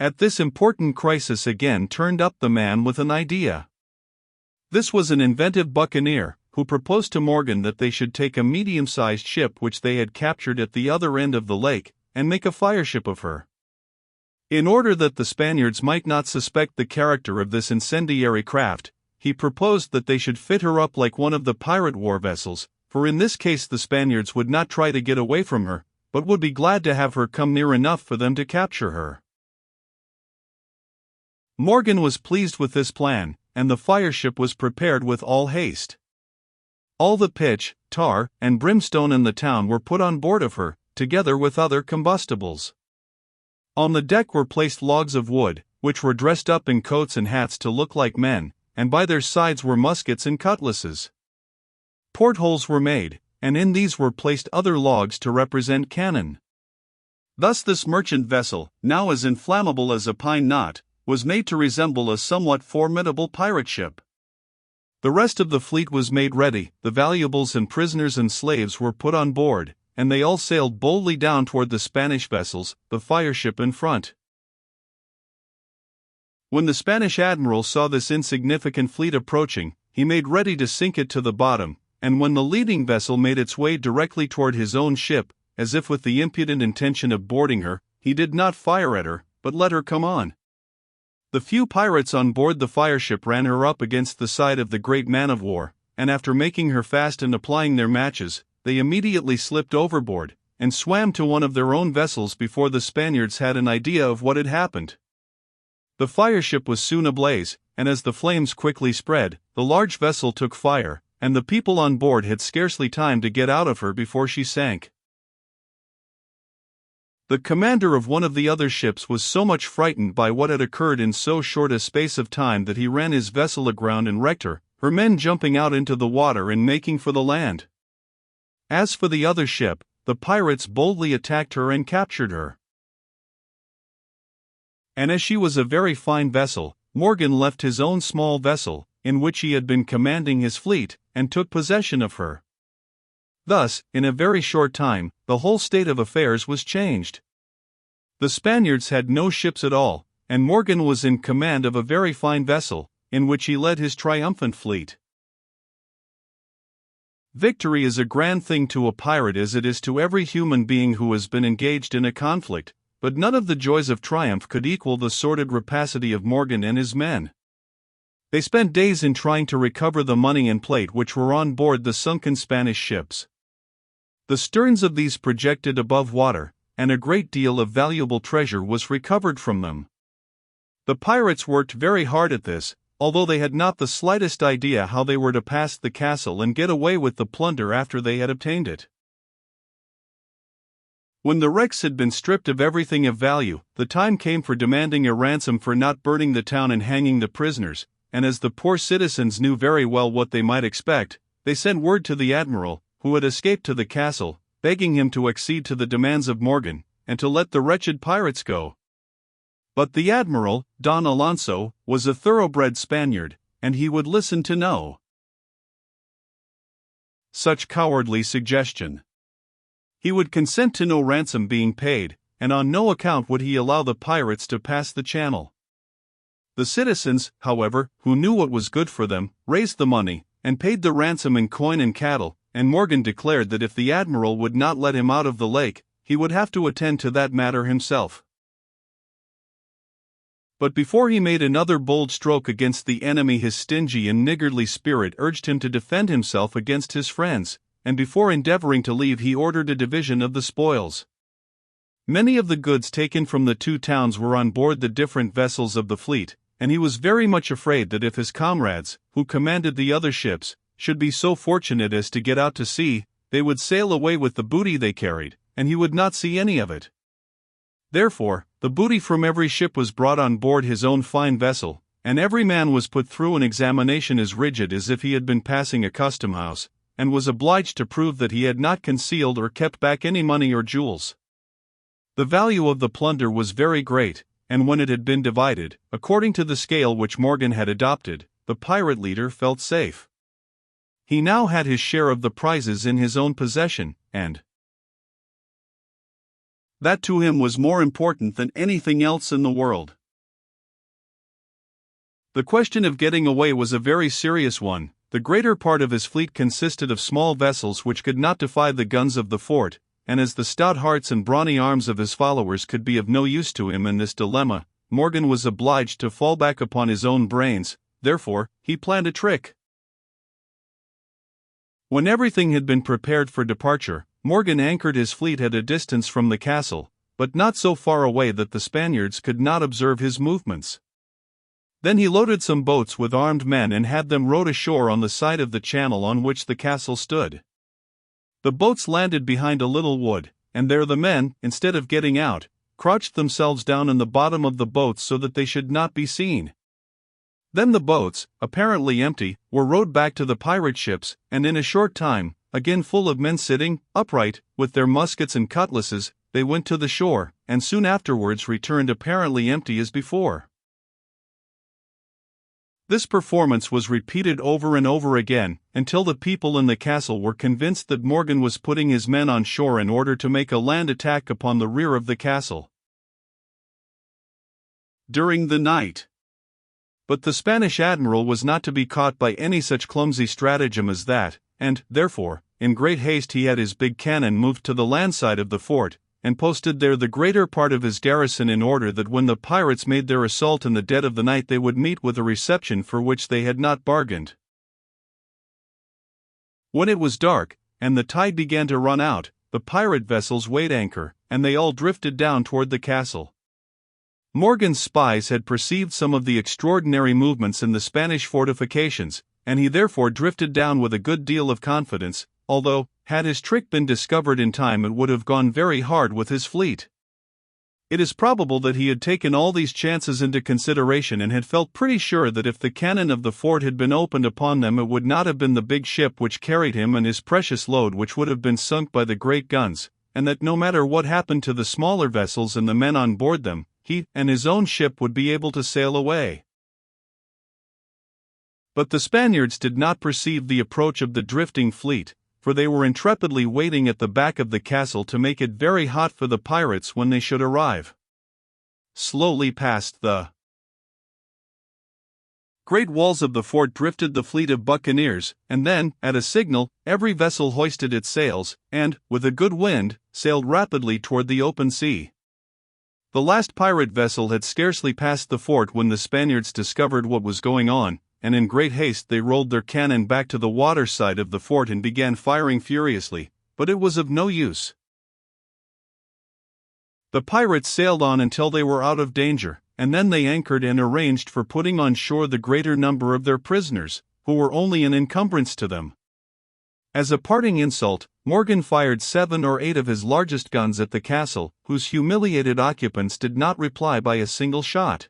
At this important crisis again turned up the man with an idea. This was an inventive buccaneer, who proposed to Morgan that they should take a medium-sized ship which they had captured at the other end of the lake, and make a fireship of her. In order that the Spaniards might not suspect the character of this incendiary craft, he proposed that they should fit her up like one of the pirate war vessels, for in this case the Spaniards would not try to get away from her, but would be glad to have her come near enough for them to capture her. Morgan was pleased with this plan, and the fireship was prepared with all haste. All the pitch, tar, and brimstone in the town were put on board of her, together with other combustibles. On the deck were placed logs of wood, which were dressed up in coats and hats to look like men, and by their sides were muskets and cutlasses. Portholes were made, and in these were placed other logs to represent cannon. Thus this merchant vessel, now as inflammable as a pine knot, was made to resemble a somewhat formidable pirate ship. The rest of the fleet was made ready, the valuables and prisoners and slaves were put on board, and they all sailed boldly down toward the Spanish vessels, the fireship in front. When the Spanish admiral saw this insignificant fleet approaching, he made ready to sink it to the bottom, and when the leading vessel made its way directly toward his own ship, as if with the impudent intention of boarding her, he did not fire at her, but let her come on. The few pirates on board the fireship ran her up against the side of the great man-of-war, and after making her fast and applying their matches, they immediately slipped overboard, and swam to one of their own vessels before the Spaniards had an idea of what had happened. The fireship was soon ablaze, and as the flames quickly spread, the large vessel took fire, and the people on board had scarcely time to get out of her before she sank. The commander of one of the other ships was so much frightened by what had occurred in so short a space of time that he ran his vessel aground and wrecked her, her men jumping out into the water and making for the land. As for the other ship, the pirates boldly attacked her and captured her. And as she was a very fine vessel, Morgan left his own small vessel, in which he had been commanding his fleet, and took possession of her. Thus, in a very short time, the whole state of affairs was changed. The Spaniards had no ships at all, and Morgan was in command of a very fine vessel, in which he led his triumphant fleet. Victory is a grand thing to a pirate as it is to every human being who has been engaged in a conflict, but none of the joys of triumph could equal the sordid rapacity of Morgan and his men. They spent days in trying to recover the money and plate which were on board the sunken Spanish ships. The sterns of these projected above water, and a great deal of valuable treasure was recovered from them. The pirates worked very hard at this, although they had not the slightest idea how they were to pass the castle and get away with the plunder after they had obtained it. When the wrecks had been stripped of everything of value, the time came for demanding a ransom for not burning the town and hanging the prisoners, and as the poor citizens knew very well what they might expect, they sent word to the admiral, who had escaped to the castle, begging him to accede to the demands of Morgan, and to let the wretched pirates go. But the admiral, Don Alonso, was a thoroughbred Spaniard, and he would listen to no such cowardly suggestion. He would consent to no ransom being paid, and on no account would he allow the pirates to pass the channel. The citizens, however, who knew what was good for them, raised the money, and paid the ransom in coin and cattle, and Morgan declared that if the admiral would not let him out of the lake, he would have to attend to that matter himself. But before he made another bold stroke against the enemy, his stingy and niggardly spirit urged him to defend himself against his friends, and before endeavoring to leave he ordered a division of the spoils. Many of the goods taken from the two towns were on board the different vessels of the fleet, and he was very much afraid that if his comrades, who commanded the other ships, should be so fortunate as to get out to sea, they would sail away with the booty they carried, and he would not see any of it. Therefore, the booty from every ship was brought on board his own fine vessel, and every man was put through an examination as rigid as if he had been passing a custom house, and was obliged to prove that he had not concealed or kept back any money or jewels. The value of the plunder was very great, and when it had been divided, according to the scale which Morgan had adopted, the pirate leader felt safe. He now had his share of the prizes in his own possession, and That to him was more important than anything else in the world. The question of getting away was a very serious one. The greater part of his fleet consisted of small vessels which could not defy the guns of the fort, and as the stout hearts and brawny arms of his followers could be of no use to him in this dilemma, Morgan was obliged to fall back upon his own brains. Therefore, he planned a trick. When everything had been prepared for departure, Morgan anchored his fleet at a distance from the castle, but not so far away that the Spaniards could not observe his movements. Then he loaded some boats with armed men and had them rowed ashore on the side of the channel on which the castle stood. The boats landed behind a little wood, and there the men, instead of getting out, crouched themselves down in the bottom of the boats so that they should not be seen. Then the boats, apparently empty, were rowed back to the pirate ships, and in a short time, again full of men sitting upright, with their muskets and cutlasses, they went to the shore, and soon afterwards returned apparently empty as before. This performance was repeated over and over again, until the people in the castle were convinced that Morgan was putting his men on shore in order to make a land attack upon the rear of the castle during the night. But the Spanish admiral was not to be caught by any such clumsy stratagem as that, and, therefore, in great haste he had his big cannon moved to the land side of the fort, and posted there the greater part of his garrison in order that when the pirates made their assault in the dead of the night they would meet with a reception for which they had not bargained. When it was dark, and the tide began to run out, the pirate vessels weighed anchor, and they all drifted down toward the castle. Morgan's spies had perceived some of the extraordinary movements in the Spanish fortifications, and he therefore drifted down with a good deal of confidence, although, had his trick been discovered in time, it would have gone very hard with his fleet. It is probable that he had taken all these chances into consideration and had felt pretty sure that if the cannon of the fort had been opened upon them it would not have been the big ship which carried him and his precious load which would have been sunk by the great guns, and that no matter what happened to the smaller vessels and the men on board them, he and his own ship would be able to sail away. But the Spaniards did not perceive the approach of the drifting fleet, for they were intrepidly waiting at the back of the castle to make it very hot for the pirates when they should arrive. Slowly past the great walls of the fort drifted the fleet of buccaneers, and then, at a signal, every vessel hoisted its sails, and, with a good wind, sailed rapidly toward the open sea. The last pirate vessel had scarcely passed the fort when the Spaniards discovered what was going on, and in great haste they rolled their cannon back to the water side of the fort and began firing furiously, but it was of no use. The pirates sailed on until they were out of danger, and then they anchored and arranged for putting on shore the greater number of their prisoners, who were only an encumbrance to them. As a parting insult, Morgan fired 7 or 8 of his largest guns at the castle, whose humiliated occupants did not reply by a single shot.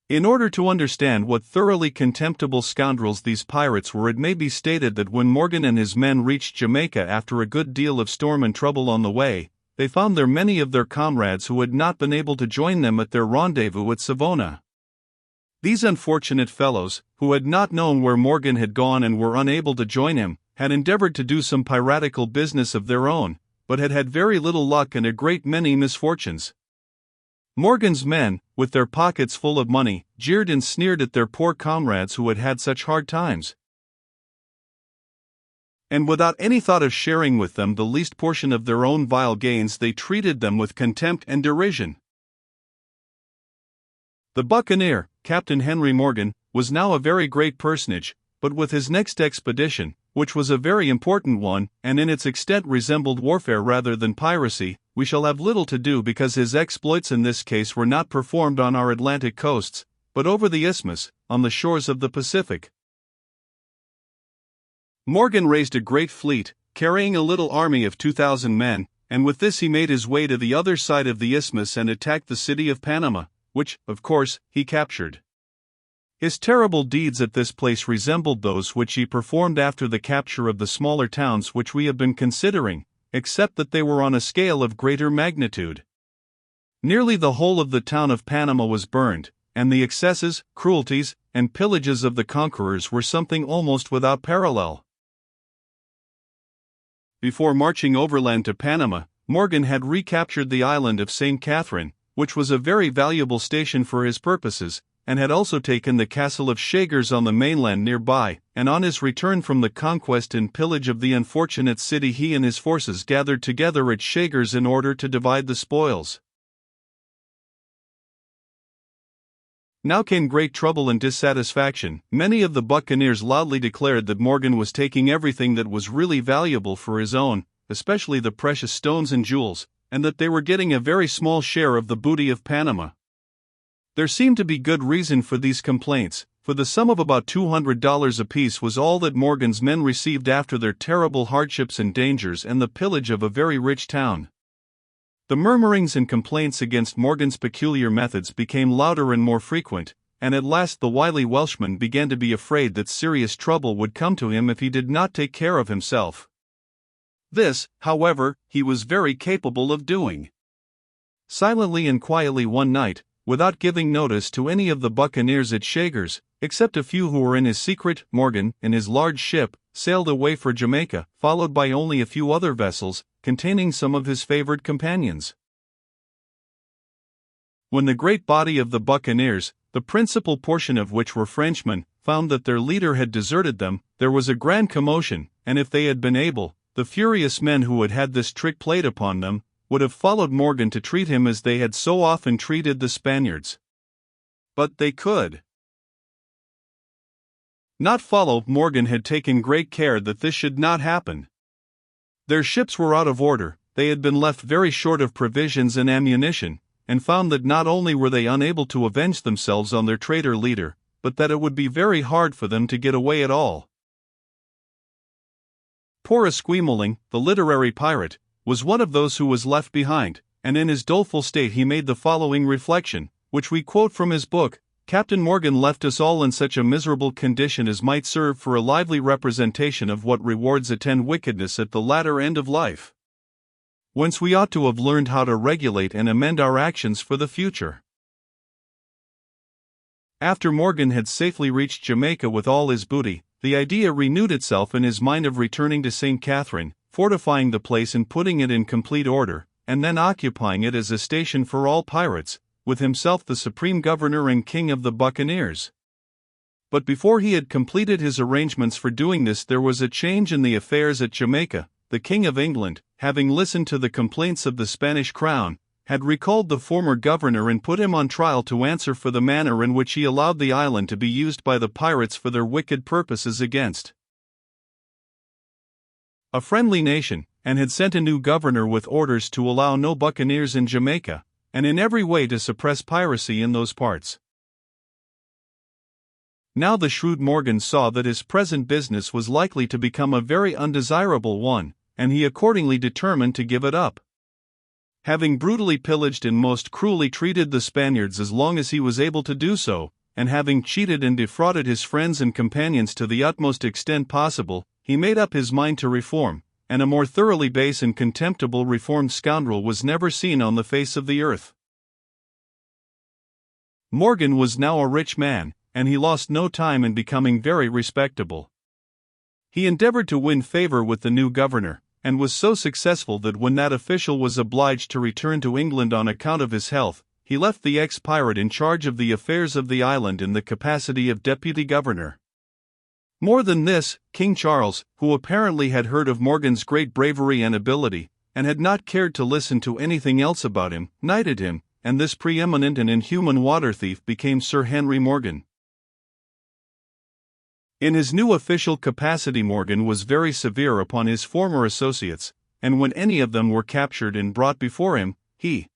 In order to understand what thoroughly contemptible scoundrels these pirates were, it may be stated that when Morgan and his men reached Jamaica after a good deal of storm and trouble on the way, they found there many of their comrades who had not been able to join them at their rendezvous at Savona. These unfortunate fellows, who had not known where Morgan had gone and were unable to join him, had endeavored to do some piratical business of their own, but had had very little luck and a great many misfortunes. Morgan's men, with their pockets full of money, jeered and sneered at their poor comrades who had had such hard times. And without any thought of sharing with them the least portion of their own vile gains, they treated them with contempt and derision. The buccaneer, Captain Henry Morgan, was now a very great personage, but with his next expedition, which was a very important one, and in its extent resembled warfare rather than piracy, we shall have little to do because his exploits in this case were not performed on our Atlantic coasts, but over the isthmus, on the shores of the Pacific. Morgan raised a great fleet, carrying a little army of 2,000 men, and with this he made his way to the other side of the isthmus and attacked the city of Panama, which, of course, he captured. His terrible deeds at this place resembled those which he performed after the capture of the smaller towns which we have been considering, except that they were on a scale of greater magnitude. Nearly the whole of the town of Panama was burned, and the excesses, cruelties, and pillages of the conquerors were something almost without parallel. Before marching overland to Panama, Morgan had recaptured the island of St. Catherine, which was a very valuable station for his purposes, and had also taken the castle of Chagres on the mainland nearby, and on his return from the conquest and pillage of the unfortunate city he and his forces gathered together at Chagres in order to divide the spoils. Now came great trouble and dissatisfaction. Many of the Buccaneers loudly declared that Morgan was taking everything that was really valuable for his own, especially the precious stones and jewels, and that they were getting a very small share of the booty of Panama. There seemed to be good reason for these complaints, for the sum of about $200 apiece was all that Morgan's men received after their terrible hardships and dangers and the pillage of a very rich town. The murmurings and complaints against Morgan's peculiar methods became louder and more frequent, and at last the wily Welshman began to be afraid that serious trouble would come to him if he did not take care of himself. This, however, he was very capable of doing. Silently and quietly one night, without giving notice to any of the Buccaneers at Chagres, except a few who were in his secret, Morgan, in his large ship, sailed away for Jamaica, followed by only a few other vessels, containing some of his favored companions. When the great body of the Buccaneers, the principal portion of which were Frenchmen, found that their leader had deserted them, there was a grand commotion, and if they had been able, the furious men who had had this trick played upon them, would have followed Morgan to treat him as they had so often treated the Spaniards. But they could not follow. Morgan had taken great care that this should not happen. Their ships were out of order, they had been left very short of provisions and ammunition, and found that not only were they unable to avenge themselves on their traitor leader, but that it would be very hard for them to get away at all. Poor Esquemeling, the literary pirate, was one of those who was left behind, and in his doleful state he made the following reflection, which we quote from his book, Captain Morgan left us all in such a miserable condition as might serve for a lively representation of what rewards attend wickedness at the latter end of life. Whence we ought to have learned how to regulate and amend our actions for the future. After Morgan had safely reached Jamaica with all his booty, the idea renewed itself in his mind of returning to St. Catherine, fortifying the place and putting it in complete order, and then occupying it as a station for all pirates, with himself the supreme governor and king of the Buccaneers. But before he had completed his arrangements for doing this, there was a change in the affairs at Jamaica. The King of England, having listened to the complaints of the Spanish crown, had recalled the former governor and put him on trial to answer for the manner in which he allowed the island to be used by the pirates for their wicked purposes against a friendly nation, and had sent a new governor with orders to allow no buccaneers in Jamaica, and in every way to suppress piracy in those parts. Now the shrewd Morgan saw that his present business was likely to become a very undesirable one, and he accordingly determined to give it up. Having brutally pillaged and most cruelly treated the Spaniards as long as he was able to do so, and having cheated and defrauded his friends and companions to the utmost extent possible, he made up his mind to reform, and a more thoroughly base and contemptible reformed scoundrel was never seen on the face of the earth. Morgan was now a rich man, and he lost no time in becoming very respectable. He endeavored to win favor with the new governor, and was so successful that when that official was obliged to return to England on account of his health, he left the ex-pirate in charge of the affairs of the island in the capacity of deputy governor. More than this, King Charles, who apparently had heard of Morgan's great bravery and ability, and had not cared to listen to anything else about him, knighted him, and this preeminent and inhuman water thief became Sir Henry Morgan. In his new official capacity, Morgan was very severe upon his former associates, and when any of them were captured and brought before him, he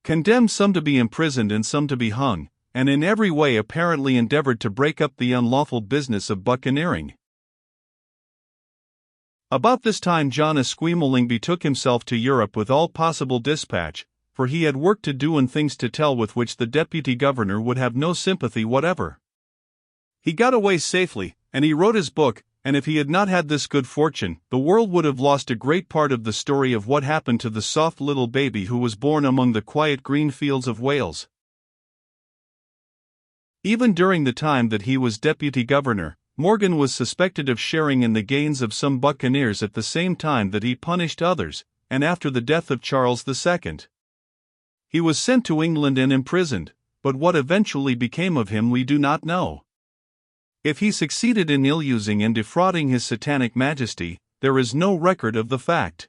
condemned some to be imprisoned and some to be hung, and in every way apparently endeavored to break up the unlawful business of buccaneering. About this time John Esquemeling betook himself to Europe with all possible dispatch, for he had work to do and things to tell with which the deputy governor would have no sympathy whatever. He got away safely, and he wrote his book, and if he had not had this good fortune, the world would have lost a great part of the story of what happened to the soft little baby who was born among the quiet green fields of Wales. Even during the time that he was deputy governor, Morgan was suspected of sharing in the gains of some buccaneers at the same time that he punished others, and after the death of Charles II. He was sent to England and imprisoned, but what eventually became of him we do not know. If he succeeded in ill-using and defrauding his satanic majesty, there is no record of the fact.